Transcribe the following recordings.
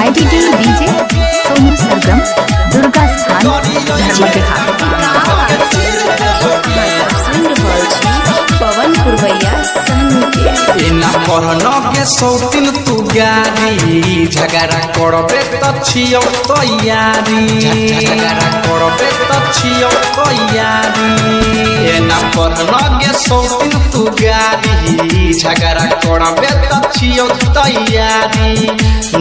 By DJ Sonu Sargam Durga स्थान पवन पुरवैया के सौतिन तू गारी झगड़ा करबे त छियौ तैयारी झगड़ा करबे त छियौ तैयारी एना पढ़न के सौतिन तू गारी झगड़ा करबे त छियौ तैयारी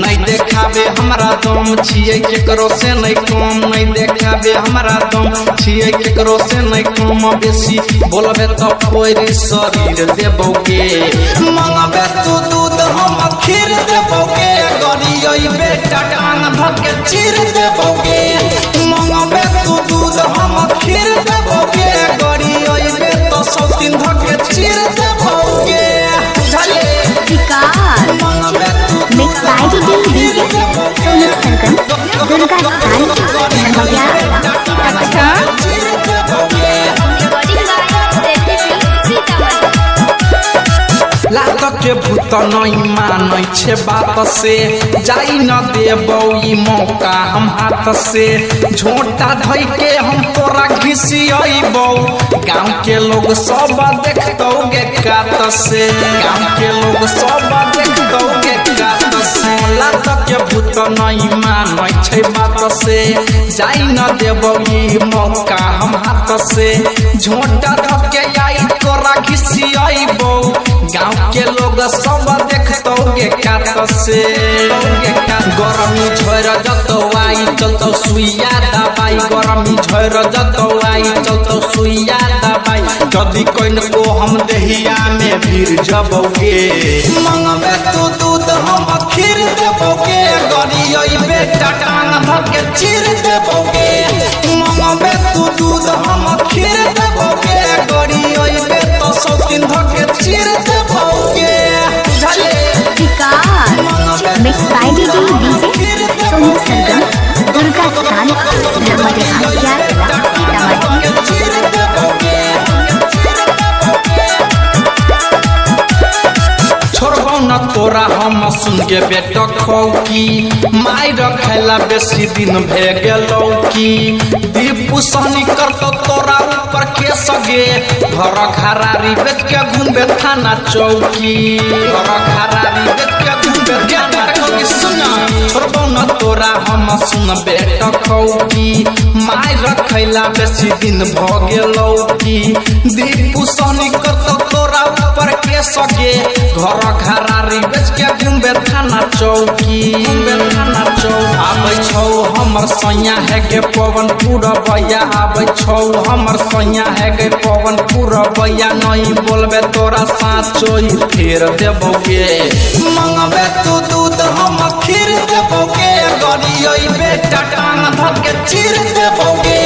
नहीं देखाबे हमरा दम छियै केकरो से नहीं कम नहीं देखाबे हमरा दम छियै केकरो से नहीं कम बेसी बोलबे त फोड़ शरीर देबोगे मंगबे तू दूध हम खीर देबोगे गरियै बेटा टांग धके चीर देबोगे मंगबे तू दूध हम खीर देबोगे गरियै बेटा सब दिन धके चीर देबोगे बुझले विकास mix by DJ Sonu Sargam Durga स्थान लात के भूत नहीं मानै छे बात से जाई न देबौ ई मौका हम हाथ से झोंटा धइ के हम तोरा घिसियबौ गांव के लोग सब देखतौगे कात से गांव के लोग सब देखतौगे कात से लात के भूत नहीं मानै छे बात से जाई न देबौ ई मौका हम हाथ से झोंटा धके आई तोरा घिसियबौ गांव के लोग सब देखतौगे कात से गरमी झोर जतौ आई चलतौ सुइया दबाई गरमी झोर जतौ आई चलतौ सुइया दबाई जदी कोइन को हम देहिया में भीड़ जबोगे मंगबे तू दूध हम खीर देबोगे गरियै बेटा टांग धके चीर देबोगे मंगबे तू दूध हम खीर देबोगे गरियै बेटा सब दिन धके चीर देबोगे mix by DJ Sonu Sargam Durga स्थान छोड़बौ न तोरा हम सुन के बेटा खौकी माय रखेला बेसी दिन भे गेलौ की दीपू सहनी करतो तोरा ऊपर के सगे घर घरारी बेच के घूमबे थाना चौकी घर घरारी बेच के घूमबे थाना चौकी सुना छोड़बौ न तोरा हम सुन बेटा खौकी माय रखेला बेसी दिन भ गेलौ की दीपू सहनी करतो तोरा ऊपर के सगे घर घरारी बेच के घूमबे थाना चौकी थाना चौक आबै छौ हमर सैया है के पवन पुरवैया आबै छौ हमर सैया है के पवन पुरवैया नहीं बोलबे तोरा साचोई फेर देबोगे मंगबे तू दूध हम खीर देबोगे गरियै बेटा टांग धके चीर देबोगे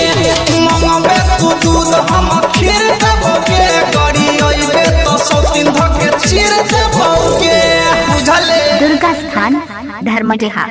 मंगबे तू दूध हम खीर देबोगे गरियै बेटा सब दिन धके चीर देबोगे बुझले दुर्गा स्थान धर्मजहा।